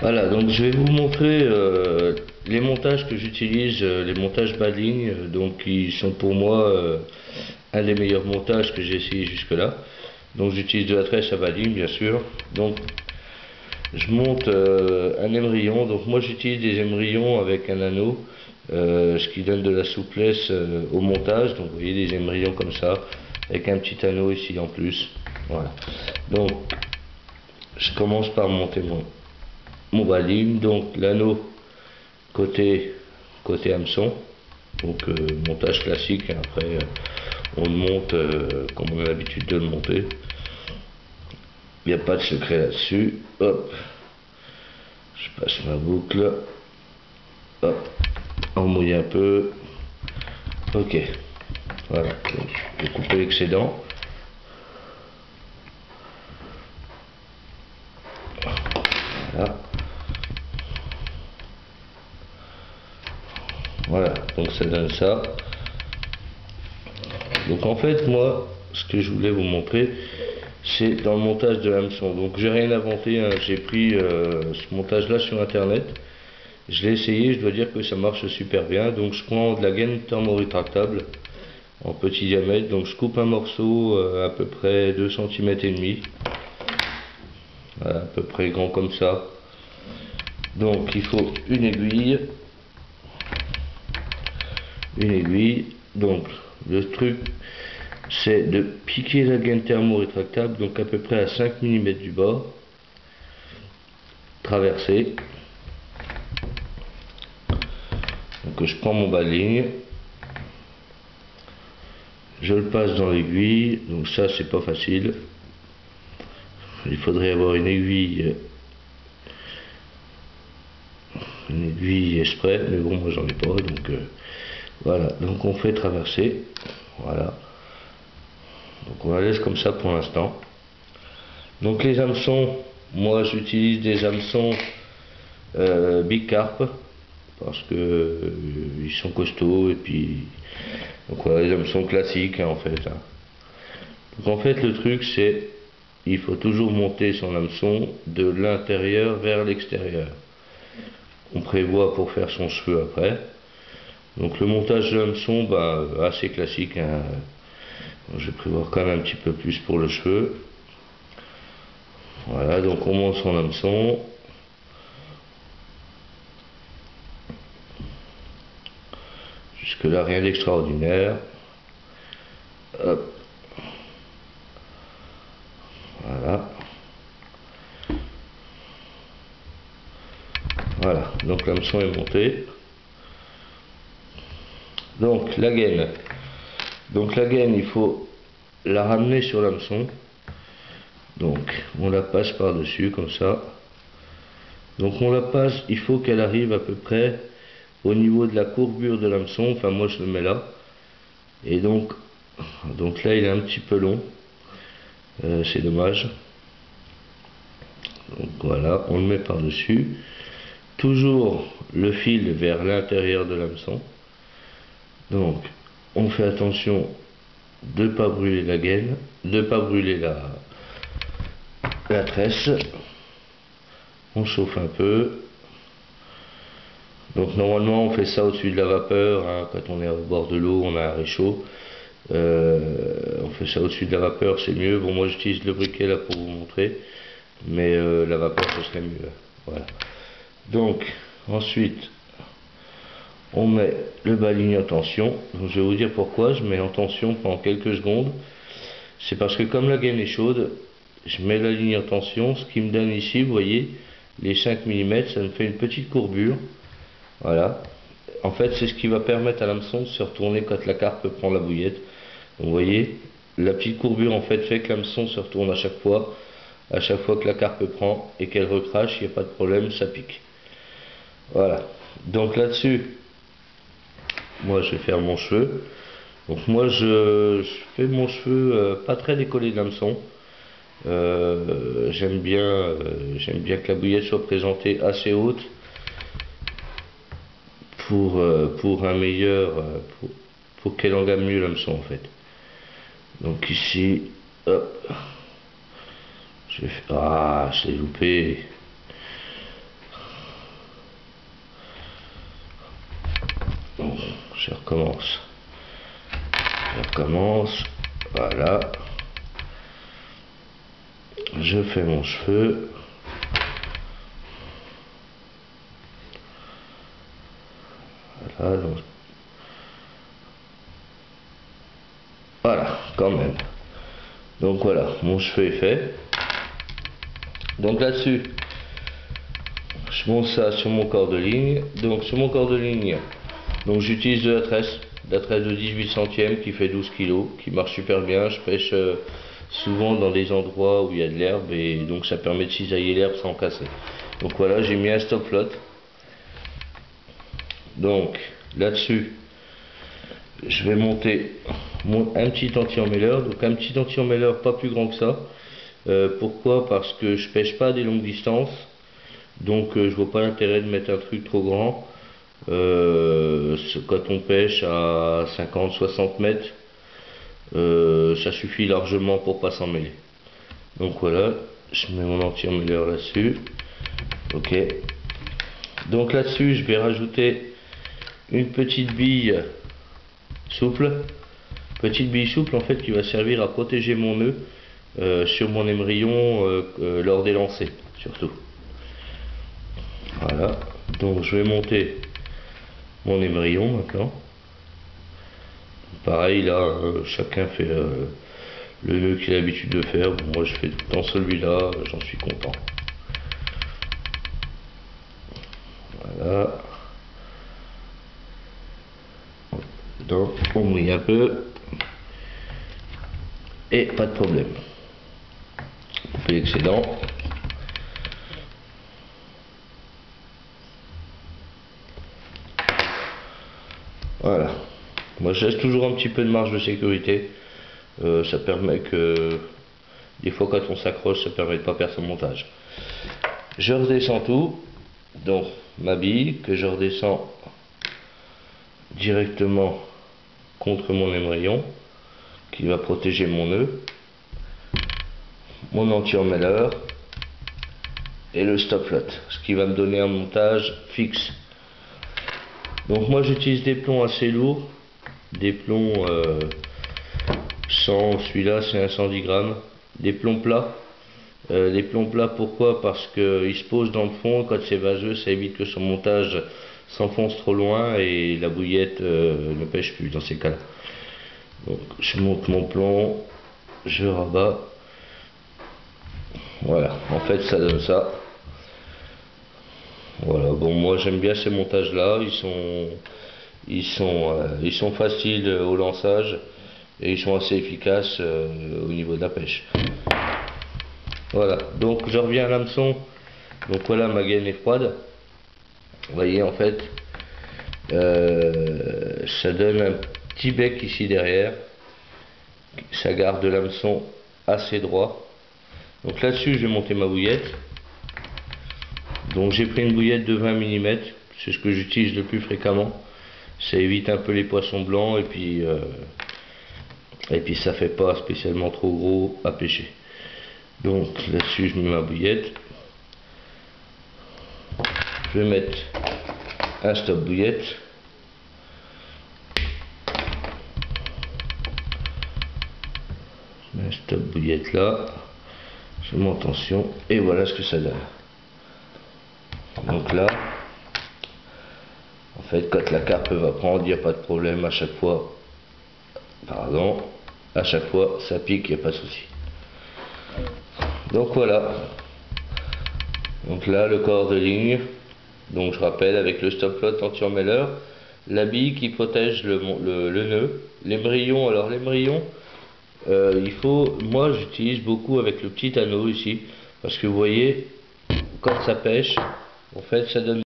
Voilà, donc je vais vous montrer les montages que j'utilise, les montages bas de ligne, donc qui sont pour moi un des meilleurs montages que j'ai essayé jusque-là. Donc j'utilise de la tresse à bas de ligne, bien sûr. Donc je monte un émerillon. Donc moi j'utilise des émerillons avec un anneau, ce qui donne de la souplesse au montage. Donc vous voyez des émerillons comme ça, avec un petit anneau ici en plus. Voilà. Donc je commence par monter mon bas de ligne. Donc l'anneau côté hameçon, donc montage classique, et après on le monte comme on a l'habitude de le monter, il n'y a pas de secret là-dessus. Hop, je passe ma boucle, hop, on mouille un peu, ok, voilà, donc je vais couper l'excédent, voilà, voilà, donc ça donne ça. Donc en fait moi ce que je voulais vous montrer, c'est dans le montage de l'hameçon. Donc j'ai rien inventé, hein. J'ai pris ce montage là sur internet, je l'ai essayé, je dois dire que ça marche super bien. Donc je prends de la gaine thermorétractable en petit diamètre, donc je coupe un morceau à peu près 2,5 cm, voilà, à peu près grand comme ça. Donc il faut une aiguille, donc le truc c'est de piquer la gaine thermorétractable, donc à peu près à 5 mm du bord, traverser. Donc je prends mon bas de ligne, je le passe dans l'aiguille, donc ça c'est pas facile, il faudrait avoir une aiguille exprès, mais bon moi j'en ai pas, donc voilà, donc on fait traverser, voilà, donc on la laisse comme ça pour l'instant. Donc les hameçons, moi j'utilise des hameçons bicarpe, parce que ils sont costauds, et puis donc voilà, les hameçons classiques, hein, en fait, hein. Donc en fait le truc c'est, il faut toujours monter son hameçon de l'intérieur vers l'extérieur. On prévoit pour faire son cheveu après. Donc le montage de hameçon, assez classique, hein. Je vais prévoir quand même un petit peu plus pour le cheveu. Voilà, donc on monte son hameçon. Jusque là rien d'extraordinaire. Hop. Voilà. Voilà, donc l'hameçon est monté. Donc la gaine. Donc la gaine, il faut la ramener sur l'hameçon. Donc on la passe par-dessus comme ça. Donc on la passe, il faut qu'elle arrive à peu près au niveau de la courbure de l'hameçon. Enfin moi je le mets là. Et donc là il est un petit peu long. C'est dommage. Donc voilà, on le met par-dessus. Toujours le fil vers l'intérieur de l'hameçon. Donc on fait attention de ne pas brûler la gaine, de ne pas brûler la tresse. On chauffe un peu. Donc normalement on fait ça au-dessus de la vapeur, hein, quand on est au bord de l'eau, on a un réchaud. On fait ça au-dessus de la vapeur, c'est mieux. Bon moi j'utilise le briquet là pour vous montrer, mais la vapeur ce serait mieux. Voilà. Donc ensuite on met le bas ligne en tension. Donc, je vais vous dire pourquoi je mets en tension pendant quelques secondes. C'est parce que comme la gaine est chaude, je mets la ligne en tension, ce qui me donne ici, vous voyez, les 5 mm, ça me fait une petite courbure. Voilà. En fait, c'est ce qui va permettre à l'hameçon de se retourner quand la carpe prend la bouillette. Donc, vous voyez, la petite courbure en fait que l'hameçon se retourne à chaque fois que la carpe prend et qu'elle recrache, il n'y a pas de problème, ça pique. Voilà. Donc là-dessus, moi je vais faire mon cheveu. Donc moi je fais mon cheveu pas très décollé de l'hameçon. J'aime bien que la bouillette soit présentée assez haute pour un meilleur, pour qu'elle engame mieux l'hameçon en fait. Donc ici, hop, je l'ai loupé. Je recommence. Voilà. Je fais mon cheveu. Voilà, donc. Voilà, quand même. Donc voilà, mon cheveu est fait. Donc là-dessus, je monte ça sur mon corps de ligne. Donc sur mon corps de ligne, donc j'utilise de la tresse de 18 centièmes qui fait 12 kg, qui marche super bien. Je pêche souvent dans des endroits où il y a de l'herbe et donc ça permet de cisailler l'herbe sans casser. Donc voilà, j'ai mis un stop flotte. Donc là-dessus, je vais monter un petit anti-emmêleur. Donc un petit anti-emmêleur pas plus grand que ça. Pourquoi? Parce que je pêche pas à des longues distances. Donc je vois pas l'intérêt de mettre un truc trop grand. Quand on pêche à 50-60 mètres, ça suffit largement pour pas s'en mêler. Donc voilà, je mets mon anti-emmêleur là-dessus. Ok. Donc là-dessus, je vais rajouter une petite bille souple. Petite bille souple en fait qui va servir à protéger mon nœud sur mon émerillon lors des lancers surtout. Voilà. Donc je vais monter mon émerillon maintenant. Pareil là, chacun fait le nœud qu'il a l'habitude de faire. Bon, moi je fais dans celui-là, j'en suis content. Voilà. Donc on mouille un peu. Et pas de problème. Couper l'excédent. Voilà. Moi je laisse toujours un petit peu de marge de sécurité. Ça permet que des fois quand on s'accroche, ça permet de pas perdre son montage. Je redescends tout. Donc ma bille que je redescends directement contre mon émerillon qui va protéger mon nœud, mon anti-emmêleur et le stop flotte, ce qui va me donner un montage fixe. Donc moi j'utilise des plombs assez lourds, des plombs celui-là c'est un 110 grammes, des plombs plats. Les plombs plats pourquoi? Parce qu'ils se posent dans le fond, quand c'est vaseux ça évite que son montage s'enfonce trop loin et la bouillette ne pêche plus dans ces cas-là. Donc je monte mon plomb, je rabats. Voilà, en fait ça donne ça. Voilà, bon moi j'aime bien ces montages là, ils sont faciles au lançage et ils sont assez efficaces au niveau de la pêche. Voilà, donc je reviens à l'hameçon. Donc voilà, ma gaine est froide. Vous voyez en fait, ça donne un petit bec ici derrière. Ça garde l'hameçon assez droit. Donc là-dessus, je vais monter ma bouillette. Donc j'ai pris une bouillette de 20 mm. C'est ce que j'utilise le plus fréquemment. Ça évite un peu les poissons blancs et puis ça fait pas spécialement trop gros à pêcher. Donc là-dessus, je mets ma bouillette. Je vais mettre un stop bouillette. Je mets un stop bouillette là. Je mets en tension et voilà ce que ça donne. Donc là, en fait, quand la carpe va prendre, il n'y a pas de problème à chaque fois. Pardon, à chaque fois, ça pique, il n'y a pas de souci. Donc voilà. Donc là, le corps de ligne. Donc je rappelle avec le stop flotte anti-emmêleur, la bille qui protège le nœud, l'émerillon. Alors l'émerillon, moi j'utilise beaucoup avec le petit anneau ici, parce que vous voyez, quand ça pêche, en fait ça donne